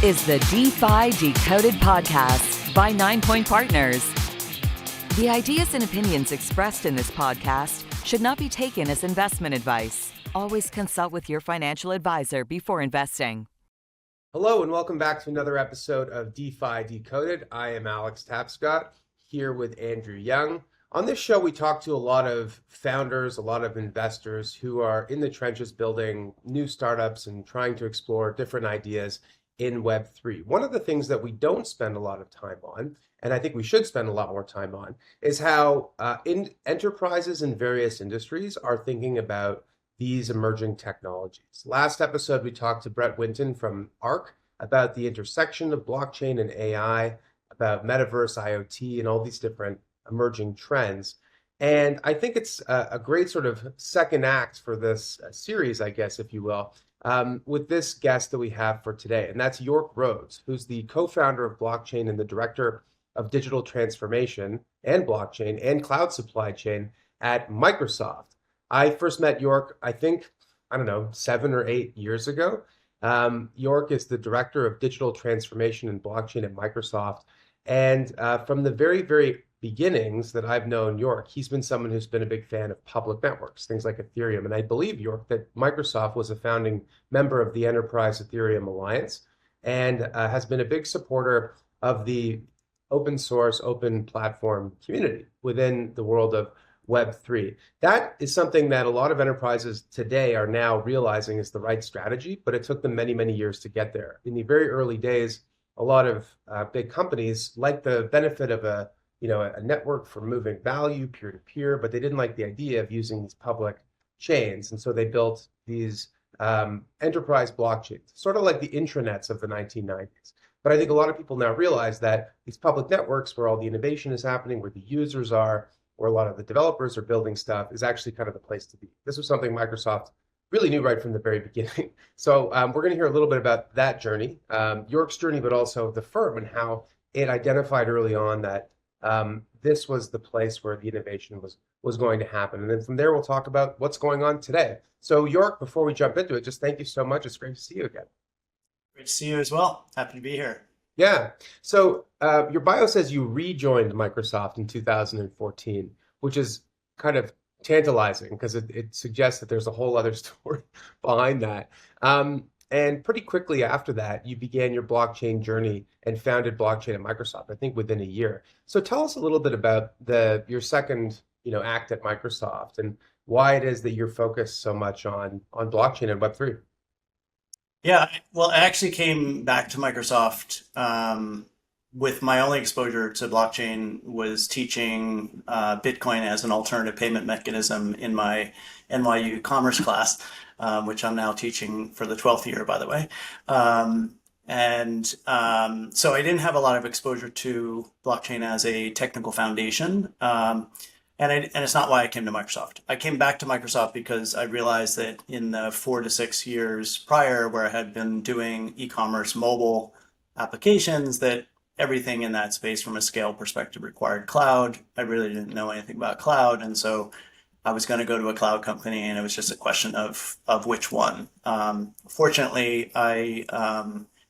is the DeFi Decoded podcast by 9 Point Partners. The ideas and opinions expressed in this podcast should not be taken as investment advice. Always consult with your financial advisor before investing. Hello and welcome back to another episode of DeFi Decoded. I am Alex Tapscott here with Andrew Young. On this show, we talk to a lot of founders, a lot of investors who are in the trenches building new startups and trying to explore different ideas in Web3. One of the things that we don't spend a lot of time on, and I think we should spend a lot more time on, is how enterprises in various industries are thinking about these emerging technologies. Last episode, we talked to Brett Winton from ARK about the intersection of blockchain and AI, about metaverse, IoT, and all these different emerging trends. And I think it's a great sort of second act for this series, I guess, if you will, with this guest that we have for today. And that's Yorke Rhodes, who's the co-founder of blockchain and the director of digital transformation and blockchain and cloud supply chain at Microsoft. I first met Yorke, I think, 7 or 8 years ago. Yorke is the director of digital transformation and blockchain at Microsoft. And from the very, very beginnings that I've known Yorke, he's been someone who's been a big fan of public networks, things like Ethereum. And I believe, Yorke, that Microsoft was a founding member of the Enterprise Ethereum Alliance and has been a big supporter of the open source, open platform community within the world of Web3. That is something that a lot of enterprises today are now realizing is the right strategy, but it took them many, many years to get there. In the very early days, a lot of big companies liked the benefit of a network for moving value peer-to-peer, but they didn't like the idea of using these public chains. And so they built these enterprise blockchains, sort of like the intranets of the 1990s. But I think a lot of people now realize that these public networks where all the innovation is happening, where the users are, where a lot of the developers are building stuff, is actually kind of the place to be. This was something Microsoft really knew right from the very beginning. So we're going to hear a little bit about that journey, Yorke's journey, but also the firm and how it identified early on that this was the place where the innovation was going to happen. And then from there, we'll talk about what's going on today. So Yorke, before we jump into it, just thank you so much. It's great to see you again. Great to see you as well. Happy to be here. Yeah. So your bio says you rejoined Microsoft in 2014, which is kind of tantalizing because it suggests that there's a whole other story behind that. And pretty quickly after that, you began your blockchain journey and founded blockchain at Microsoft, I think within a year. So tell us a little bit about your second, act at Microsoft and why it is that you're focused so much on blockchain and Web3. Yeah, well, I actually came back to Microsoft with my only exposure to blockchain was teaching Bitcoin as an alternative payment mechanism in my NYU commerce class, which I'm now teaching for the 12th year, by the way. So I didn't have a lot of exposure to blockchain as a technical foundation. And it's not why I came to Microsoft. I came back to Microsoft because I realized that in the 4 to 6 years prior, where I had been doing e-commerce mobile applications, that everything in that space from a scale perspective required cloud. I really didn't know anything about cloud. And so I was going to go to a cloud company, and it was just a question of which one. Fortunately, I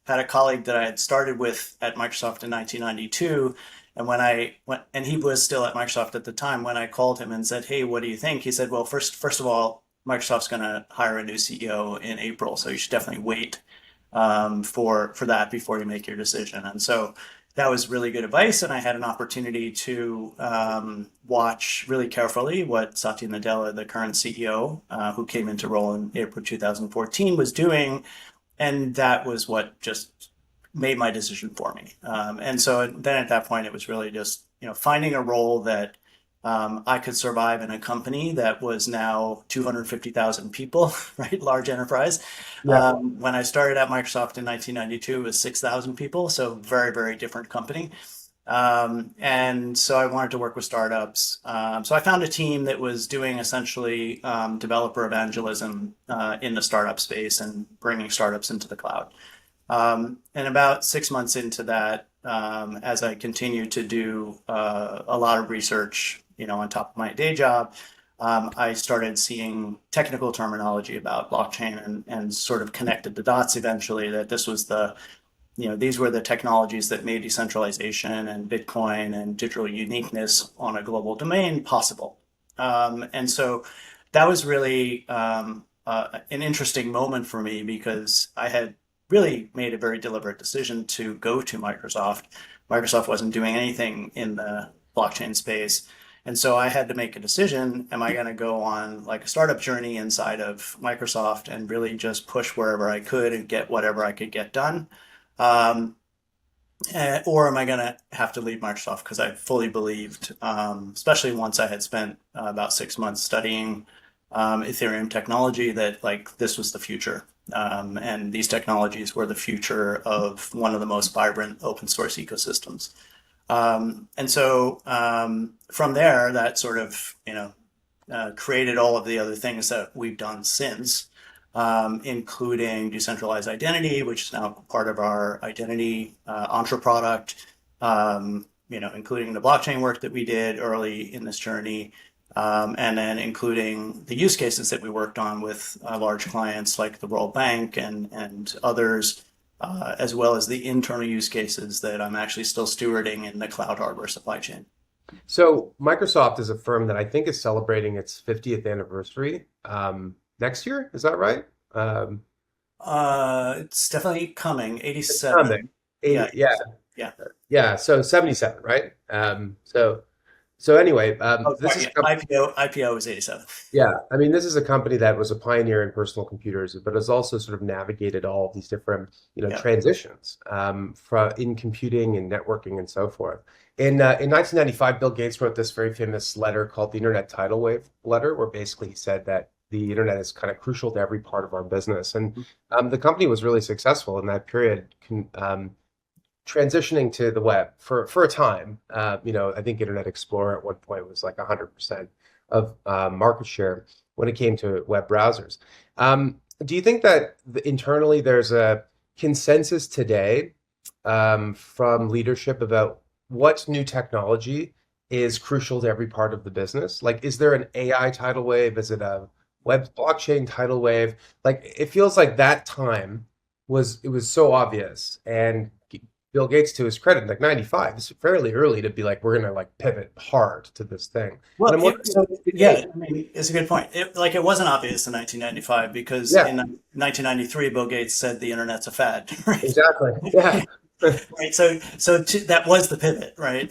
had a colleague that I had started with at Microsoft in 1992. And when I went, and he was still at Microsoft at the time, when I called him and said, "Hey, what do you think?" He said, "Well, first of all, Microsoft's going to hire a new CEO in April, so you should definitely wait for that before you make your decision." And so that was really good advice, and I had an opportunity to watch really carefully what Satya Nadella, the current CEO, who came into role in April 2014, was doing, and that was what just made my decision for me. And so then at that point, it was really just finding a role that I could survive in a company that was now 250,000 people, right? Large enterprise. Yeah. When I started at Microsoft in 1992, it was 6,000 people. So very, very different company. And so I wanted to work with startups. So I found a team that was doing essentially developer evangelism in the startup space and bringing startups into the cloud. And about 6 months into that, as I continued to do a lot of research, on top of my day job, I started seeing technical terminology about blockchain and sort of connected the dots eventually that this was the these were the technologies that made decentralization and Bitcoin and digital uniqueness on a global domain possible. And so that was really an interesting moment for me, because I had really made a very deliberate decision to go to Microsoft. Microsoft wasn't doing anything in the blockchain space. And so I had to make a decision. Am I going to go on like a startup journey inside of Microsoft and really just push wherever I could and get whatever I could get done? Or am I going to have to leave Microsoft? Because I fully believed, especially once I had spent about 6 months studying Ethereum technology, that like this was the future. And these technologies were the future of one of the most vibrant open source ecosystems. And so from there, that sort of, created all of the other things that we've done since, including decentralized identity, which is now part of our identity Entra product, including the blockchain work that we did early in this journey, and then including the use cases that we worked on with large clients like the World Bank and others, as well as the internal use cases that I'm actually still stewarding in the cloud hardware supply chain. So Microsoft is a firm that I think is celebrating its 50th anniversary next year. Is that right? It's definitely coming. 87. Coming. 80, yeah. Yeah. Yeah. So 77, right? So anyway, this is IPO is 87. Yeah, I mean, this is a company that was a pioneer in personal computers, but has also sort of navigated all of these different, transitions in computing and networking and so forth. In 1995, Bill Gates wrote this very famous letter called the Internet Tidal Wave letter, where basically he said that the internet is kind of crucial to every part of our business, and the company was really successful in that period. Transitioning to the web for a time. I think Internet Explorer at one point was like 100% of market share when it came to web browsers. Do you think that internally there's a consensus today from leadership about what new technology is crucial to every part of the business? Like, is there an AI tidal wave? Is it a web blockchain tidal wave? Like, it feels like that time was so obvious, and Bill Gates, to his credit, like 95, it's fairly early to be like, we're going to like pivot hard to this thing. Well, it's a good point. It wasn't obvious in 1995 because in 1993, Bill Gates said the internet's a fad. Right? Exactly. Yeah. Right. So that was the pivot, right?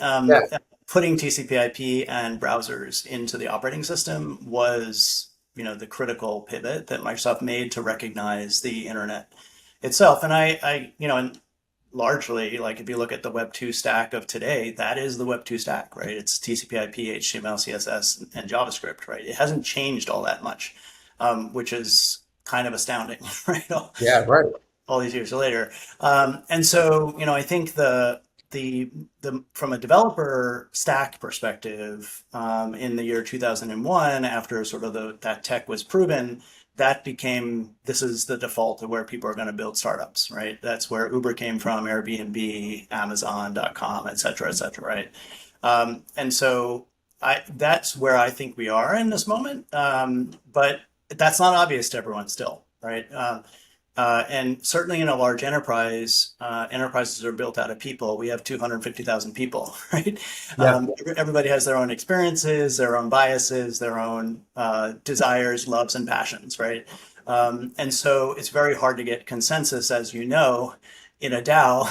Putting TCP/IP and browsers into the operating system was, the critical pivot that Microsoft made to recognize the internet itself. And and largely, like if you look at the Web2 stack of today, that is the Web2 stack, right? It's TCP/IP, HTML, CSS, and JavaScript, right? It hasn't changed all that much, which is kind of astounding, right? Right. All these years later. And so, I think the from a developer stack perspective, in the year 2001, after sort of that tech was proven, this is the default of where people are going to build startups, right? That's where Uber came from, Airbnb, Amazon.com, et cetera, right? And so that's where I think we are in this moment. But that's not obvious to everyone still, right? And certainly in a large enterprise, enterprises are built out of people. We have 250,000 people, right? Yeah. Everybody has their own experiences, their own biases, their own desires, loves, and passions, right? And so it's very hard to get consensus, as you know, in a DAO.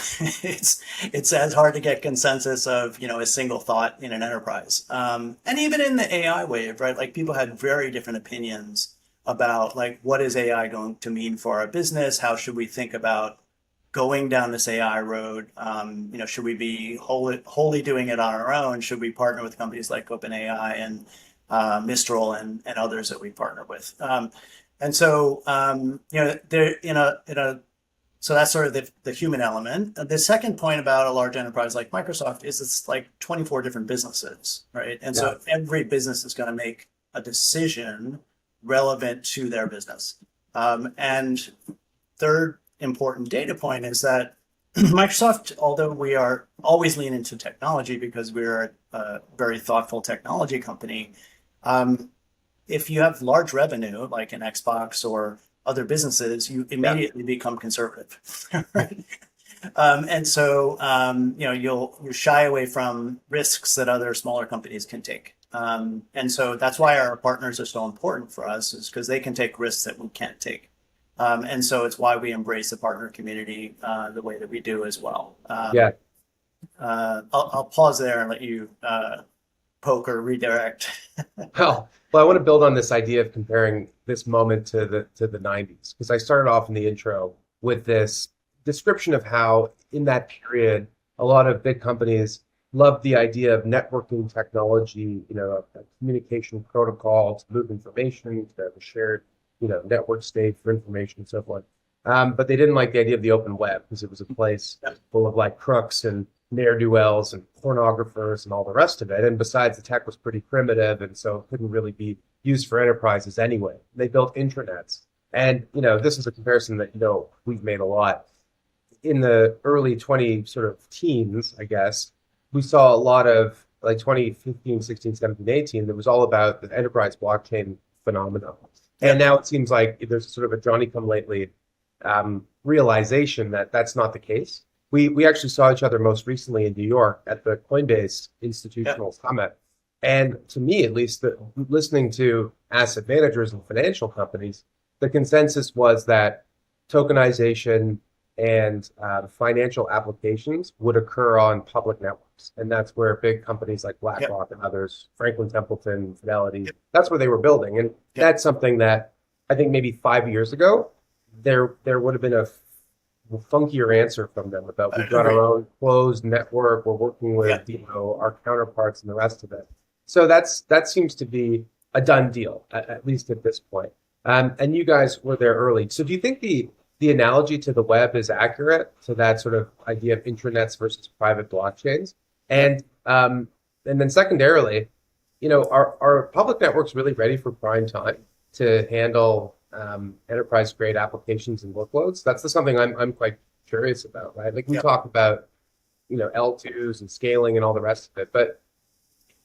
It's as hard to get consensus of, a single thought in an enterprise. And even in the AI wave, right? Like people had very different opinions about like, what is AI going to mean for our business? How should we think about going down this AI road? Should we be wholly doing it on our own? Should we partner with companies like OpenAI and Mistral and others that we partner with? And so, so that's sort of the human element. The second point about a large enterprise like Microsoft is it's like 24 different businesses, right? And so every business is going to make a decision relevant to their business. And third important data point is that Microsoft, although we are always leaning into technology because we're a very thoughtful technology company, if you have large revenue like an Xbox or other businesses, you immediately become conservative, right? And so, you shy away from risks that other smaller companies can take. And so that's why our partners are so important for us, is because they can take risks that we can't take. And so it's why we embrace the partner community the way that we do as well. Yeah. I'll pause there and let you poke or redirect. Well, I want to build on this idea of comparing this moment to the 90s, because I started off in the intro with this description of how in that period a lot of big companies loved the idea of networking technology, a communication protocol to move information, to have a shared, network state for information and so forth. But they didn't like the idea of the open web, because it was a place full of like crooks and ne'er-do-wells and pornographers and all the rest of it. And besides, the tech was pretty primitive, and so it couldn't really be used for enterprises anyway. They built intranets. And, this is a comparison that, we've made a lot. In the early 20 sort of teens, I guess, we saw a lot of like 2015, 16, 17, 18, that was all about the enterprise blockchain phenomenon. And now it seems like there's sort of a Johnny-come-lately realization that that's not the case. We actually saw each other most recently in New York at the Coinbase Institutional Summit. And to me, at least, listening to asset managers and financial companies, the consensus was that tokenization and financial applications would occur on public networks. And that's where big companies like BlackRock and others, Franklin Templeton, Fidelity, that's where they were building. And that's something that I think maybe 5 years ago, there would have been a funkier answer from them about we've got our own closed network, we're working with our counterparts and the rest of it. So that seems to be a done deal, at least at this point. And you guys were there early. So do you think the analogy to the web is accurate to that sort of idea of intranets versus private blockchains? And then secondarily, are public networks really ready for prime time to handle enterprise grade applications and workloads? That's something I'm quite curious about, right? Like we talk about, L2s and scaling and all the rest of it, but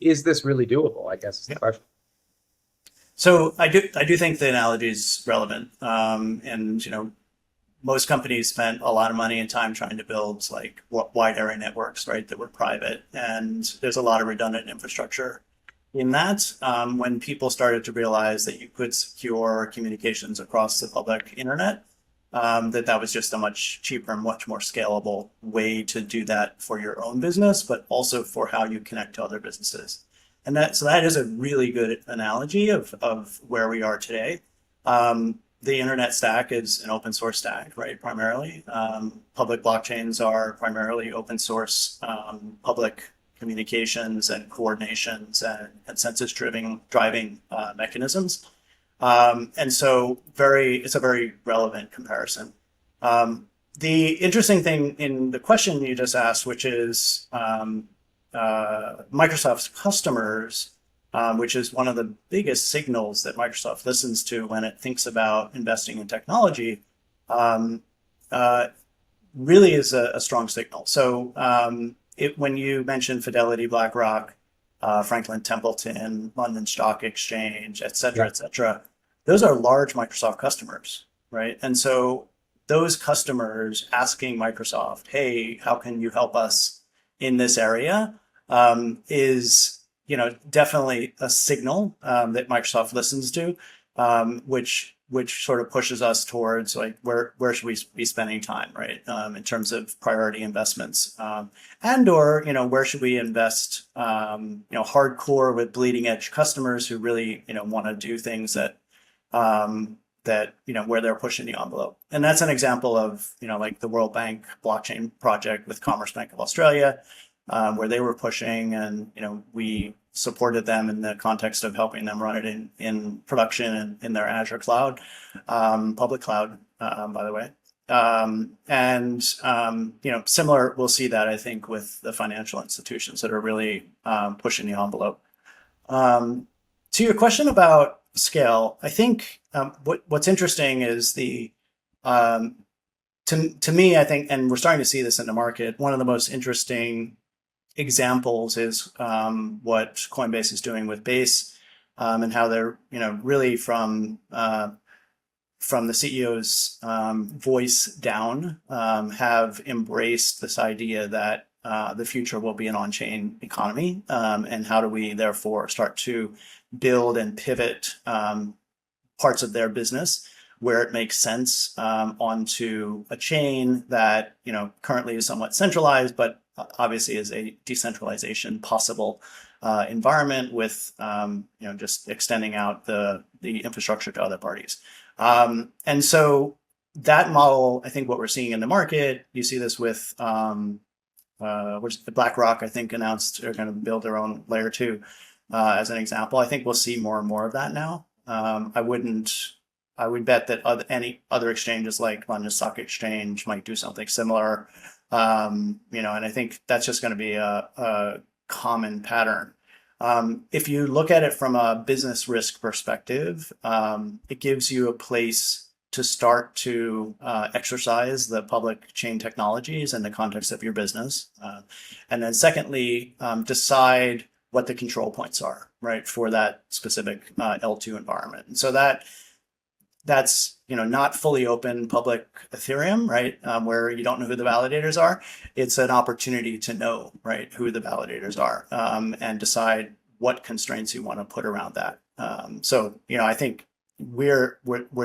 is this really doable, I guess is the question. So I do think the analogy is relevant. And, most companies spent a lot of money and time trying to build like wide area networks, right, that were private. And there's a lot of redundant infrastructure in that. When people started to realize that you could secure communications across the public internet, that was just a much cheaper and much more scalable way to do that for your own business, but also for how you connect to other businesses. And that is a really good analogy of where we are today. The internet stack is an open source stack, right? Primarily, public blockchains are primarily open source, public communications and coordinations and consensus driving mechanisms. And so it's a very relevant comparison. The interesting thing in the question you just asked, which is Microsoft's customers, which is one of the biggest signals that Microsoft listens to when it thinks about investing in technology, really is a strong signal. So when you mention Fidelity, BlackRock, Franklin Templeton, London Stock Exchange, et cetera, those are large Microsoft customers, right? And so those customers asking Microsoft, hey, how can you help us in this area, is definitely a signal that Microsoft listens to, which sort of pushes us towards like where should we be spending time, right? In terms of priority investments, and or where should we invest, hardcore with bleeding edge customers who really want to do things that where they're pushing the envelope. And that's an example of like the World Bank blockchain project with Commerce Bank of Australia, where they were pushing, and we supported them in the context of helping them run it in production and in their Azure cloud, public cloud, by the way. Similar, we'll see that I think with the financial institutions that are really pushing the envelope. To your question about scale, I think what's interesting is to me, I think, and we're starting to see this in the market, one of the most interesting examples is what Coinbase is doing with Base, and how they're really from from the CEO's voice down, have embraced this idea that the future will be an on-chain economy, and how do we therefore start to build and pivot parts of their business where it makes sense onto a chain that currently is somewhat centralized, but obviously is a decentralization possible environment with just extending out the infrastructure to other parties. And so that model, I think what we're seeing in the market, you see this with which BlackRock, I think, announced they're going to build their own layer 2 as an example. I think we'll see more and more of that now. I would bet that any other exchanges like London Stock Exchange might do something similar. And I think that's just going to be a common pattern. If you look at it from a business risk perspective, it gives you a place to start to exercise the public chain technologies in the context of your business. And then secondly, decide what the control points are, right, for that specific L2 environment. And so that's not fully open public Ethereum, right, where you don't know who the validators are. It's an opportunity to know, right, who the validators are, and decide what constraints you want to put around that. So I think we're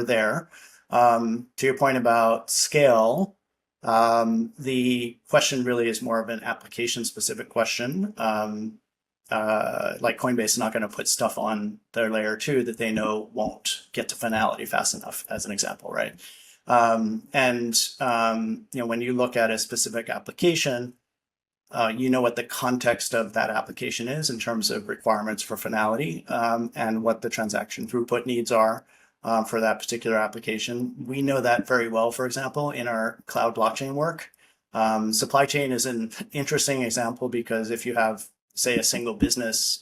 there. To your point about scale, the question really is more of an application specific question. Like Coinbase is not going to put stuff on their layer 2 that they know won't get to finality fast enough, as an example, right? When you look at a specific application, what the context of that application is in terms of requirements for finality, and what the transaction throughput needs are for that particular application. We know that very well, for example, in our cloud blockchain work. Supply chain is an interesting example because if you have, say, a single business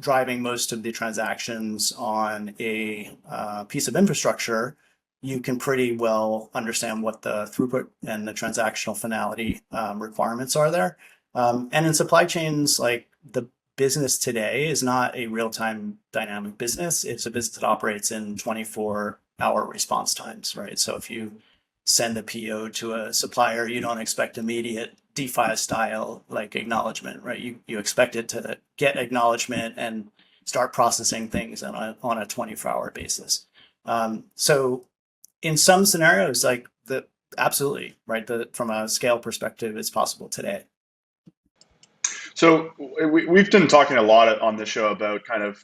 driving most of the transactions on a piece of infrastructure, you can pretty well understand what the throughput and the transactional finality requirements are there. And in supply chains, like the business today is not a real-time dynamic business. It's a business that operates in 24-hour response times, right? So if you send a PO to a supplier, you don't expect immediate DeFi style like acknowledgement, right? You expect it to get acknowledgement and start processing things on a 24-hour basis. So in some scenarios, like absolutely, right? From a scale perspective, it's possible today. So we've been talking a lot on this show about kind of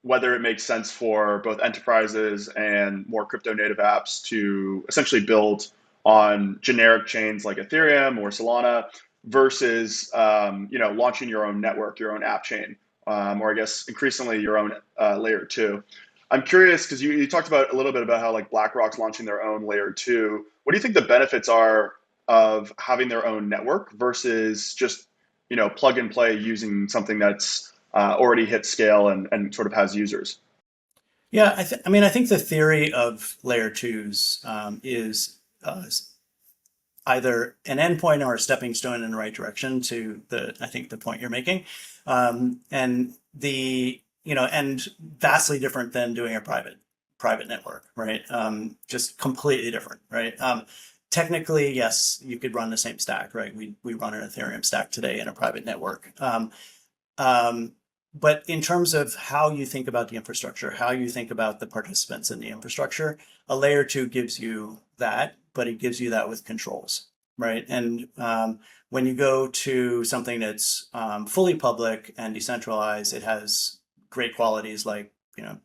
whether it makes sense for both enterprises and more crypto native apps to essentially build on generic chains like Ethereum or Solana versus launching your own network, your own app chain, or I guess increasingly your own layer 2. I'm curious because you talked about a little bit about how like BlackRock's launching their own layer 2. What do you think the benefits are of having their own network versus just plug and play using something that's already hit scale and sort of has users? Yeah, I think the theory of layer 2s is either an endpoint or a stepping stone in the right direction to the point you're making, and vastly different than doing a private network, right? Just completely different, right? Technically, yes, you could run the same stack, right? We run an Ethereum stack today in a private network. But in terms of how you think about the infrastructure, how you think about the participants in the infrastructure, a layer 2 gives you that, but it gives you that with controls, right? And when you go to something that's fully public and decentralized, it has great qualities like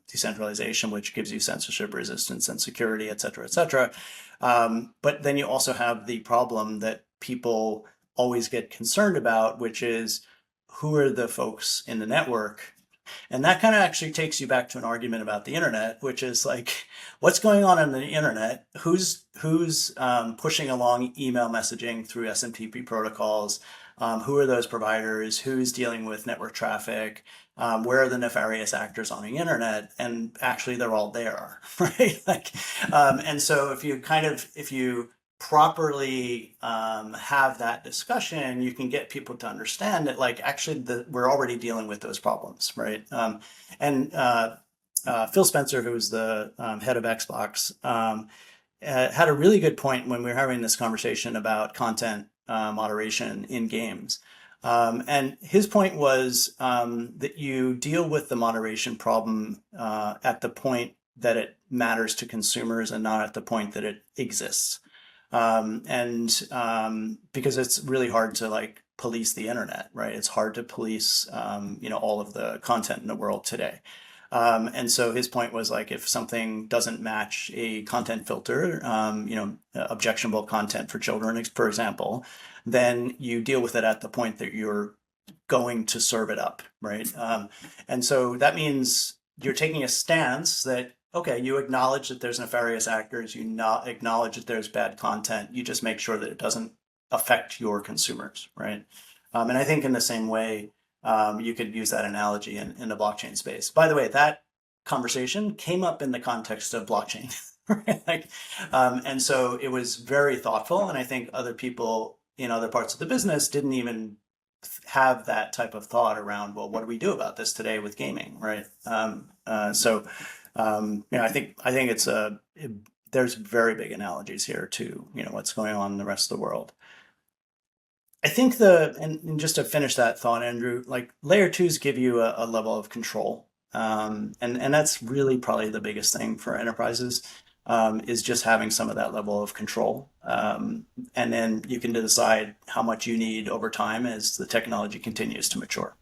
decentralization, which gives you censorship resistance and security, et cetera, et cetera. But then you also have the problem that people always get concerned about, which is who are the folks in the network? And that kind of actually takes you back to an argument about the internet, which is like, what's going on in the internet? Who's pushing along email messaging through SMTP protocols? Who are those providers? Who's dealing with network traffic? Where are the nefarious actors on the internet? And actually, they're all there, right? And so if you properly have that discussion, you can get people to understand that, like, actually, we're already dealing with those problems, right? Phil Spencer, who was the head of Xbox, had a really good point when we were having this conversation about content moderation in games. And his point was that you deal with the moderation problem at the point that it matters to consumers and not at the point that it exists. Because it's really hard to like police the internet, right? It's hard to police, all of the content in the world today. And so his point was like, if something doesn't match a content filter, objectionable content for children, for example, then you deal with it at the point that you're going to serve it up, right? And so that means you're taking a stance that, okay, you acknowledge that there's nefarious actors, you not acknowledge that there's bad content, you just make sure that it doesn't affect your consumers, right? And I think in the same way, you could use that analogy in the blockchain space. By the way, that conversation came up in the context of blockchain, right? And so it was very thoughtful. And I think other people in other parts of the business didn't even have that type of thought around, well, what do we do about this today with gaming, right? I think there's very big analogies here to, what's going on in the rest of the world. I think and just to finish that thought, Andrew, like layer twos give you a level of control. And that's really probably the biggest thing for enterprises, is just having some of that level of control. And then you can decide how much you need over time as the technology continues to mature.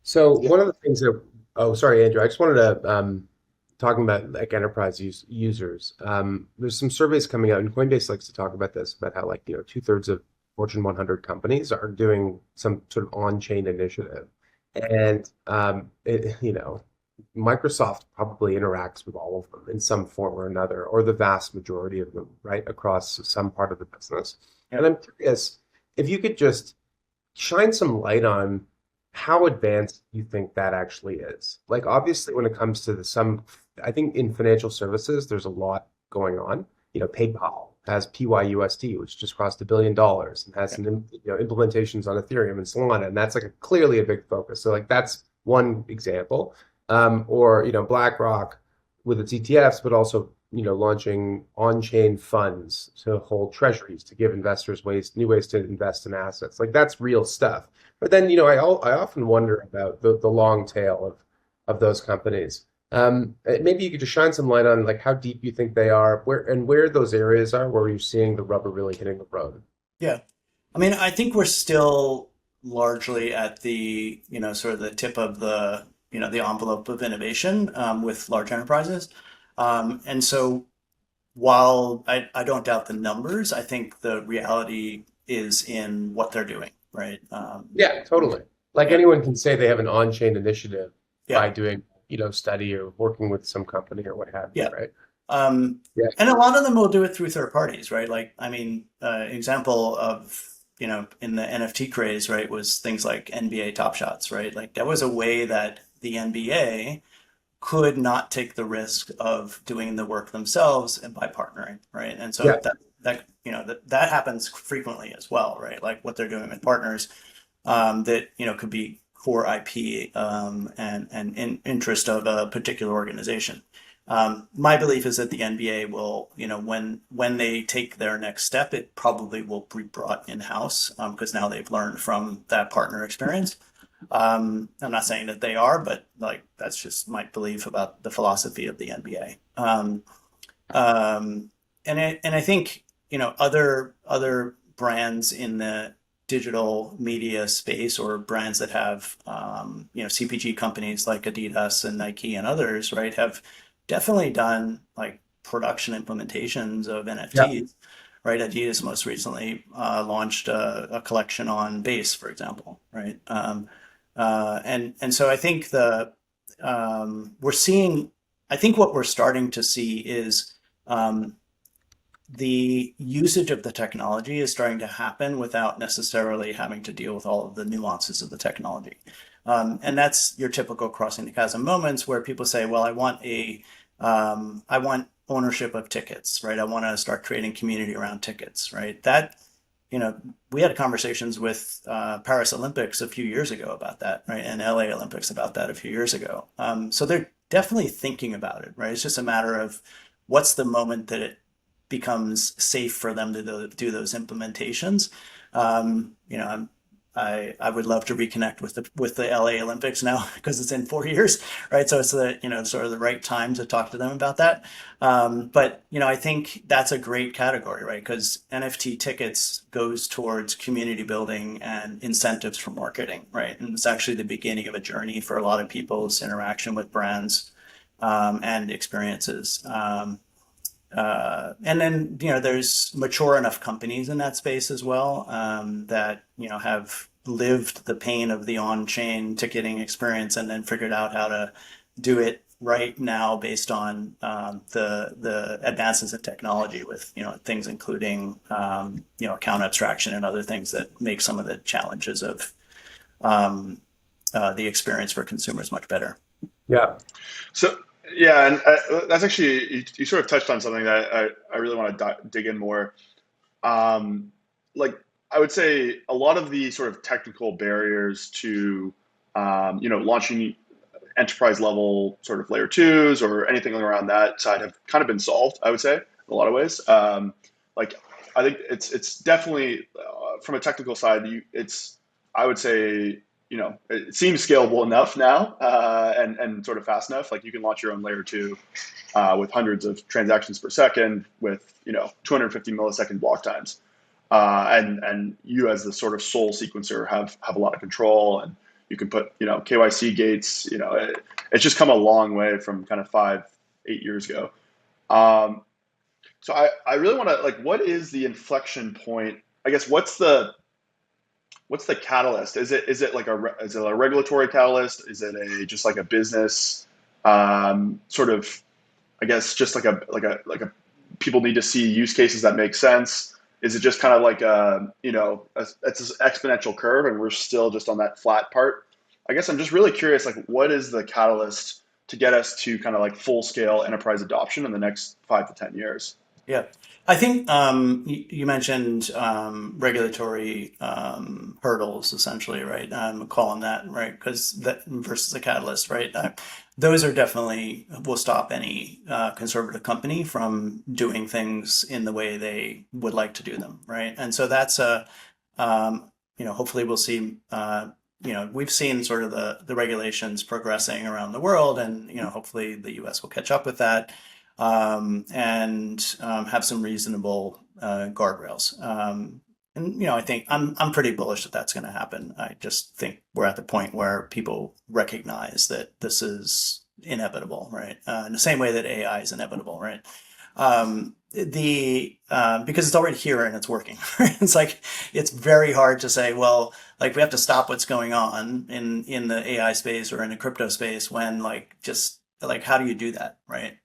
So one of the things that, oh, sorry, Andrew, I just wanted to, talking about like enterprise users, there's some surveys coming out, and Coinbase likes to talk about this, about how like, 2/3 of Fortune 100 companies are doing some sort of on-chain initiative. And, Microsoft probably interacts with all of them in some form or another, or the vast majority of them, right, across some part of the business. And I'm curious if you could just shine some light on how advanced you think that actually is. Like, obviously, when it comes to I think in financial services, there's a lot going on. PayPal has PYUSD, which just crossed $1 billion, and has some implementations on Ethereum and Solana, and that's like clearly a big focus. So like that's one example. Or BlackRock with its ETFs, but also launching on-chain funds to hold treasuries to give investors new ways to invest in assets. Like that's real stuff. But then I often wonder about the long tail of those companies. Maybe you could just shine some light on like how deep you think they are, where those areas are where you're seeing the rubber really hitting the road. Yeah, I mean, I think we're still largely at the sort of the tip of the the envelope of innovation with large enterprises. And so while I don't doubt the numbers, I think the reality is in what they're doing, right? Yeah, totally. Like anyone can say they have an on-chain initiative by doing, study or working with some company or what have you, right? And a lot of them will do it through third parties, right? Like, I mean, example of, in the NFT craze, right, was things like NBA Top Shots, right? Like that was a way that the NBA could not take the risk of doing the work themselves and by partnering, right? And so that happens frequently as well, right? Like what they're doing with partners that could be core IP and interest of a particular organization. My belief is that the NBA will, when they take their next step, it probably will be brought in-house because now they've learned from that partner experience. I'm not saying that they are, but like that's just my belief about the philosophy of the NBA. And I think other brands in the digital media space, or brands that have CPG companies like Adidas and Nike and others, right, have definitely done like production implementations of NFTs. Right, Adidas most recently launched a collection on Base, for example, right? And so I think I think what we're starting to see is the usage of the technology is starting to happen without necessarily having to deal with all of the nuances of the technology. And that's your typical crossing the chasm moments where people say, well, I want ownership of tickets, right? I want to start creating community around tickets, right? That we had conversations with Paris Olympics a few years ago about that, right? And LA Olympics about that a few years ago. So they're definitely thinking about it, right? It's just a matter of what's the moment that it becomes safe for them to do those implementations. I would love to reconnect with the LA Olympics now because it's in 4 years, right? So it's sort of the right time to talk to them about that. But I think that's a great category, right? Because NFT tickets goes towards community building and incentives for marketing, right? And it's actually the beginning of a journey for a lot of people's interaction with brands and experiences. And then, there's mature enough companies in that space as well that, have lived the pain of the on-chain ticketing experience and then figured out how to do it right now based on the advances in technology with, things including, account abstraction and other things that make some of the challenges of the experience for consumers much better. Yeah. So, yeah, and that's actually, you sort of touched on something that I really want to dig in more. Like, I would say a lot of the sort of technical barriers to, launching enterprise level sort of layer twos or anything around that side have kind of been solved, I would say, in a lot of ways. Like, I think it's definitely, from a technical side, I would say, it seems scalable enough now and sort of fast enough. Like you can launch your own layer two with hundreds of transactions per second with 250 millisecond block times, and you as the sort of sole sequencer have a lot of control, and you can put KYC gates. It's just come a long way from kind of 5-8 years ago. So I really want to what is the inflection point? I guess what's the catalyst? Is it like is it a regulatory catalyst? Is it just like a business sort of, I guess, just like a people need to see use cases that make sense? Is it just kind of like it's this exponential curve and we're still just on that flat part? I guess I'm just really curious, what is the catalyst to get us to kind of like full scale enterprise adoption in the next 5 to 10 years? Yeah, I think you mentioned regulatory hurdles, essentially, right? Calling that, right? Because that versus a catalyst, right? Those are definitely will stop any conservative company from doing things in the way they would like to do them, right? And so that's hopefully we'll see. We've seen sort of the regulations progressing around the world, and hopefully the U.S. will catch up with that. And have some reasonable guardrails. And I think I'm pretty bullish that that's going to happen. I just think we're at the point where people recognize that this is inevitable, right? In the same way that AI is inevitable, right? Because it's already here and it's working. It's very hard to say, well, we have to stop what's going on in the AI space or in the crypto space when how do you do that, right?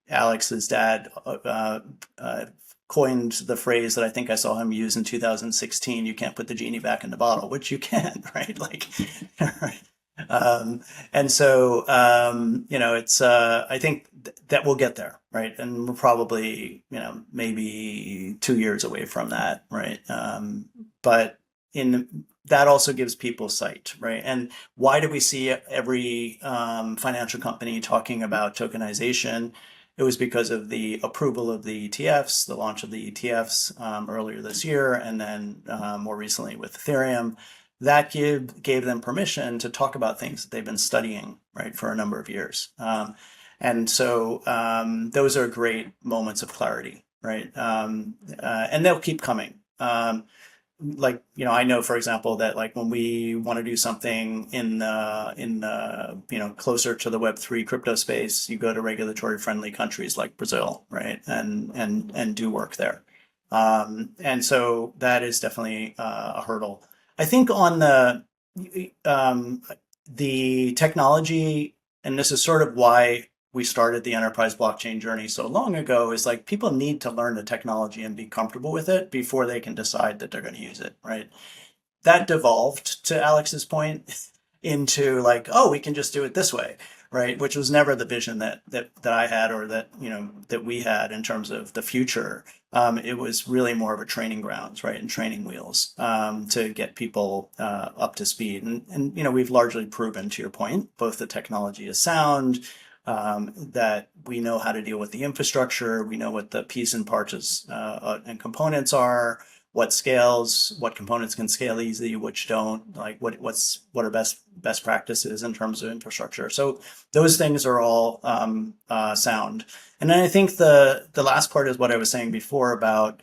Alex's dad coined the phrase that I think I saw him use in 2016, you can't put the genie back in the bottle, which you can, right? And so, it's, I think that we'll get there, right? And we're probably, maybe 2 years away from that, right? But that also gives people sight, right? And why do we see every financial company talking about tokenization? It was because of the approval of the ETFs, the launch of the ETFs earlier this year, and then more recently with Ethereum. That gave them permission to talk about things that they've been studying, right, for a number of years. And so those are great moments of clarity, right? And they'll keep coming. I know, for example, that when we want to do something in closer to the Web3 crypto space, you go to regulatory friendly countries like Brazil, right, and do work there. And so that is definitely a hurdle. I think on the technology, and this is sort of why we started the enterprise blockchain journey so long ago, is people need to learn the technology and be comfortable with it before they can decide that they're going to use it, right? That devolved, to Alex's point, into oh, we can just do it this way, right? Which was never the vision that I had, or that, that we had in terms of the future. It was really more of a training grounds, right, and training wheels to get people up to speed. And we've largely proven, to your point, both the technology is sound, that we know how to deal with the infrastructure, we know what the piece and parts and components are, what scales, what components can scale easily, which don't, like what are best practices in terms of infrastructure. So those things are all sound. And then I think the last part is what I was saying before about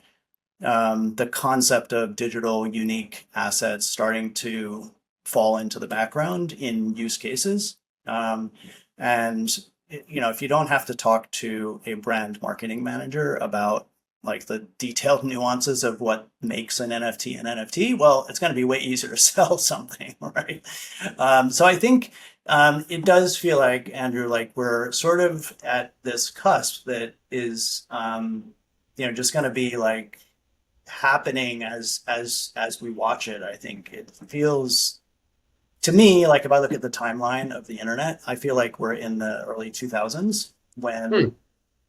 the concept of digital unique assets starting to fall into the background in use cases. And if you don't have to talk to a brand marketing manager about like the detailed nuances of what makes an NFT, well, it's going to be way easier to sell something, right? So I think it does feel like, Andrew, like we're sort of at this cusp that is, just going to be like happening as we watch it. I think it feels, to me, like if I look at the timeline of the internet, I feel like we're in the early 2000s when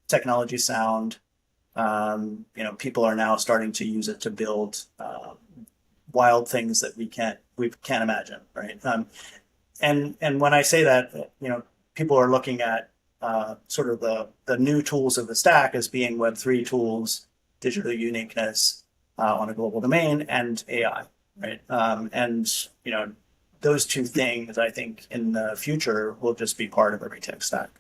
technology sound. People are now starting to use it to build wild things that we can't imagine, right? And when I say that, people are looking at sort of the new tools of the stack as being Web3 tools, digital uniqueness on a global domain, and AI, right? Those two things, I think, in the future will just be part of every tech stack.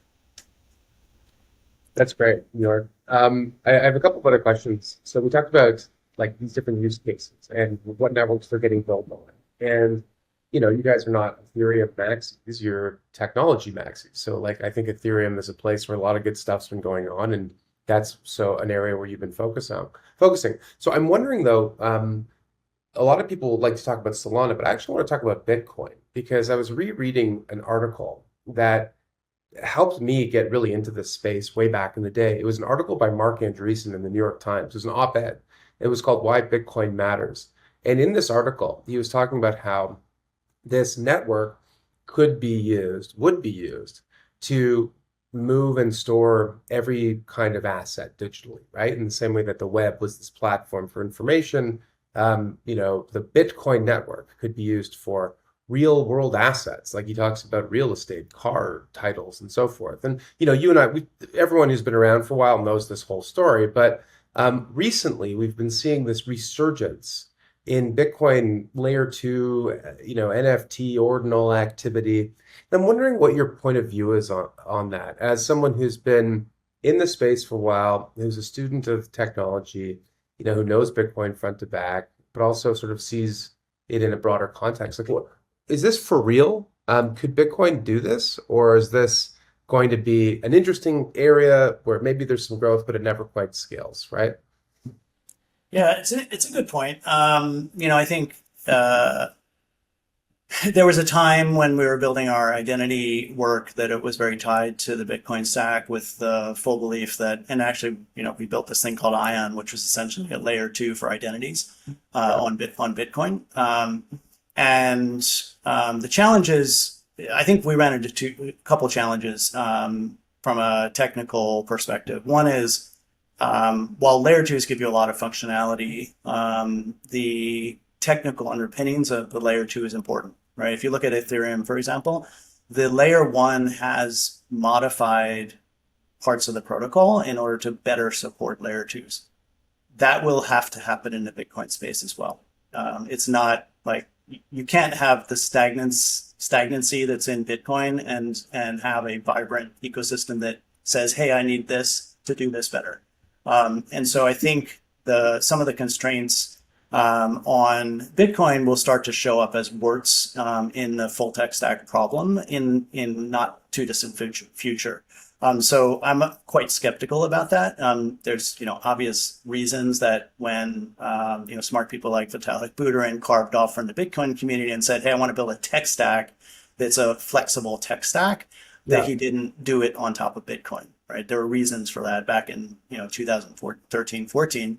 That's great, Yorke. I have a couple of other questions. So we talked about like these different use cases and what networks they're getting built on. And you guys are not Ethereum maxis, you're technology maxis. So like I think Ethereum is a place where a lot of good stuff's been going on, and that's so an area where you've been focusing. So I'm wondering though, a lot of people like to talk about Solana, but I actually want to talk about Bitcoin because I was rereading an article that helped me get really into this space way back in the day. It was an article by Mark Andreessen in the New York Times. It was an op-ed. It was called Why Bitcoin Matters. And in this article, he was talking about how this network would be used to move and store every kind of asset digitally, right? In the same way that the web was this platform for information, the Bitcoin network could be used for real world assets. Like he talks about real estate, car titles, and so forth. And, you and I, everyone who's been around for a while knows this whole story. But recently, we've been seeing this resurgence in Bitcoin layer 2, NFT, ordinal activity. And I'm wondering what your point of view is on that. As someone who's been in the space for a while, who's a student of technology, who knows Bitcoin front to back, but also sort of sees it in a broader context. Like, what is this for real? Could Bitcoin do this, or is this going to be an interesting area where maybe there's some growth, but it never quite scales, right? Yeah, it's a good point. I think there was a time when we were building our identity work that it was very tied to the Bitcoin stack with the full belief that, and actually, we built this thing called Ion, which was essentially a layer 2 for identities on Bitcoin. The challenges, I think we ran into a couple challenges from a technical perspective. One is, while layer 2s give you a lot of functionality, the technical underpinnings of the layer 2 is important, right? If you look at Ethereum, for example, the layer 1 has modified parts of the protocol in order to better support layer 2s. That will have to happen in the Bitcoin space as well. It's not like you can't have the stagnancy that's in Bitcoin and have a vibrant ecosystem that says, hey, I need this to do this better. And so I think some of the constraints on Bitcoin will start to show up as warts in the full tech stack problem in not too distant future. So I'm quite skeptical about that. There's obvious reasons that when smart people like Vitalik Buterin carved off from the Bitcoin community and said, hey, I want to build a tech stack that's a flexible tech stack, that he didn't do it on top of Bitcoin. Right, there were reasons for that back in 2013, 14.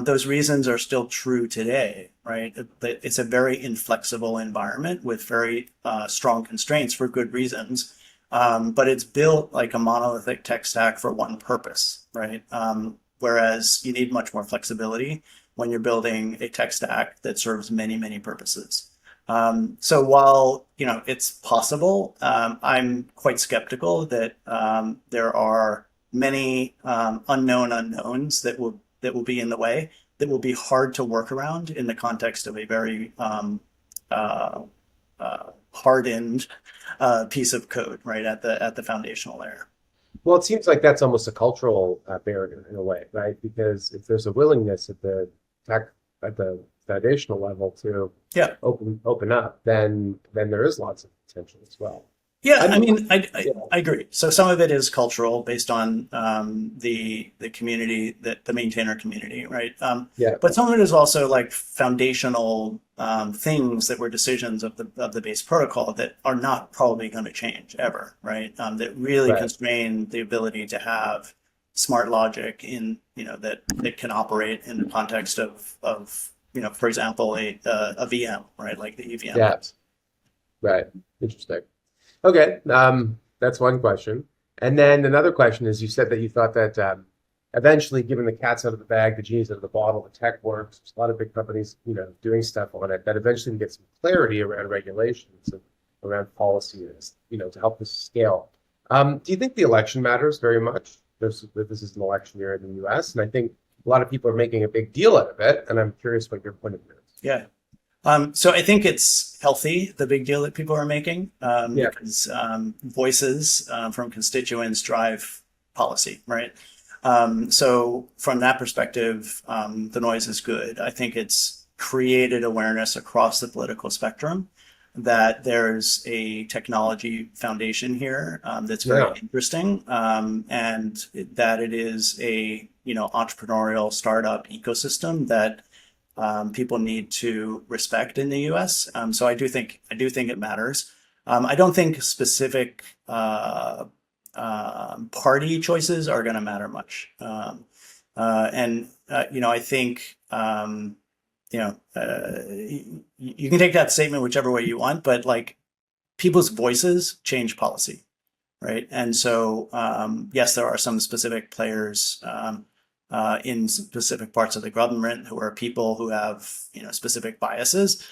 Those reasons are still true today. Right, it's a very inflexible environment with very strong constraints for good reasons. but it's built like a monolithic tech stack for one purpose, right? Whereas you need much more flexibility when you're building a tech stack that serves many, many purposes. So while it's possible, I'm quite skeptical that there are many unknown unknowns that will be in the way, that will be hard to work around in the context of a very hardened piece of code, right at the foundational layer. Well, it seems like that's almost a cultural barrier in a way, right? Because if there's a willingness at the foundational level to open up, then there is lots of potential as well. Yeah, I agree. So some of it is cultural, based on the community, the maintainer community, right? But some of it is also like foundational things that were decisions of the base protocol that are not probably going to change ever, right? That really constrain the ability to have smart logic in that can operate in the context of for example a VM, right? Like the EVM. Yeah. Right. Interesting. Okay, that's one question. And then another question is, you said that you thought that eventually, given the cat's out of the bag, the genie's out of the bottle, the tech works, there's a lot of big companies, doing stuff on it, that eventually we get some clarity around regulations and around policy, to help this scale. Do you think the election matters very much? This is an election year in the U.S., and I think a lot of people are making a big deal out of it, and I'm curious what your point of view is. Yeah. So I think it's healthy, the big deal that people are making, because voices from constituents drive policy, right? So from that perspective, the noise is good. I think it's created awareness across the political spectrum that there's a technology foundation here that's very interesting, and that it is a entrepreneurial startup ecosystem that people need to respect in the U.S. So I do think it matters. I don't think specific party choices are going to matter much. I think you can take that statement whichever way you want, but like, people's voices change policy, right? And so yes, there are some specific players in specific parts of the government who are people who have specific biases,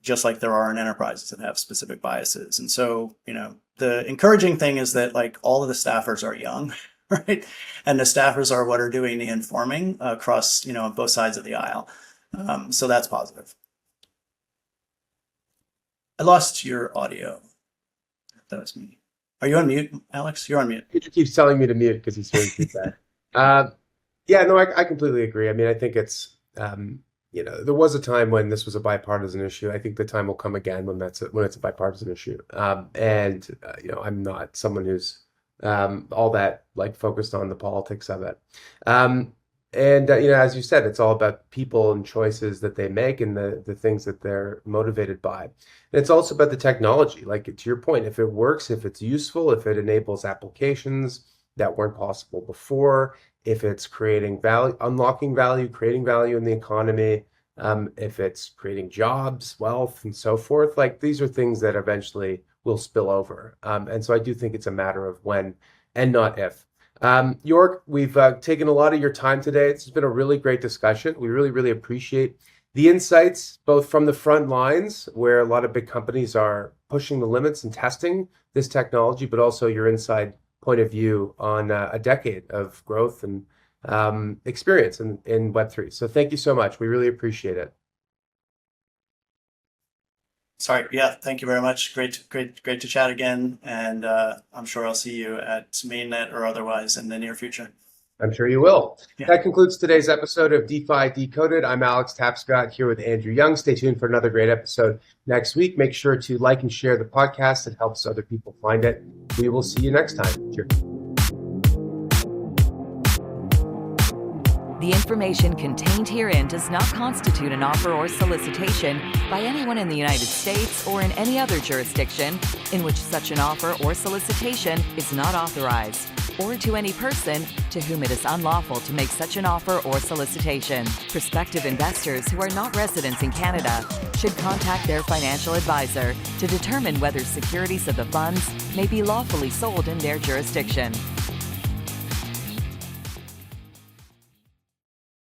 just like there are in enterprises that have specific biases. And so the encouraging thing is that like all of the staffers are young, right? And the staffers are what are doing the informing across both sides of the aisle. So that's positive. I lost your audio. That was me. Are you on mute, Alex? You're on mute. He keeps telling me to mute because he's hearing feedback. I completely agree. I mean, I think it's, there was a time when this was a bipartisan issue. I think the time will come again when it's a bipartisan issue. I'm not someone who's all that like focused on the politics of it. As you said, it's all about people and choices that they make and the things that they're motivated by. And it's also about the technology. Like, to your point, if it works, if it's useful, if it enables applications that weren't possible before, if it's creating value, unlocking value, creating value in the economy, if it's creating jobs, wealth, and so forth, like, these are things that eventually will spill over. And so I do think it's a matter of when and not if. Yorke, we've taken a lot of your time today. It's been a really great discussion. We really, really appreciate the insights, both from the front lines, where a lot of big companies are pushing the limits and testing this technology, but also your inside point of view on a decade of growth and experience in Web3. So thank you so much. We really appreciate it. Sorry. Yeah. Thank you very much. Great to chat again. And I'm sure I'll see you at Mainnet or otherwise in the near future. I'm sure you will. Yeah. That concludes today's episode of DeFi Decoded. I'm Alex Tapscott here with Andrew Young. Stay tuned for another great episode next week. Make sure to like and share the podcast. It helps other people find it. We will see you next time. Cheers. The information contained herein does not constitute an offer or solicitation by anyone in the United States or in any other jurisdiction in which such an offer or solicitation is not authorized. or to any person to whom it is unlawful to make such an offer or solicitation. Prospective investors who are not residents in Canada should contact their financial advisor to determine whether securities of the funds may be lawfully sold in their jurisdiction.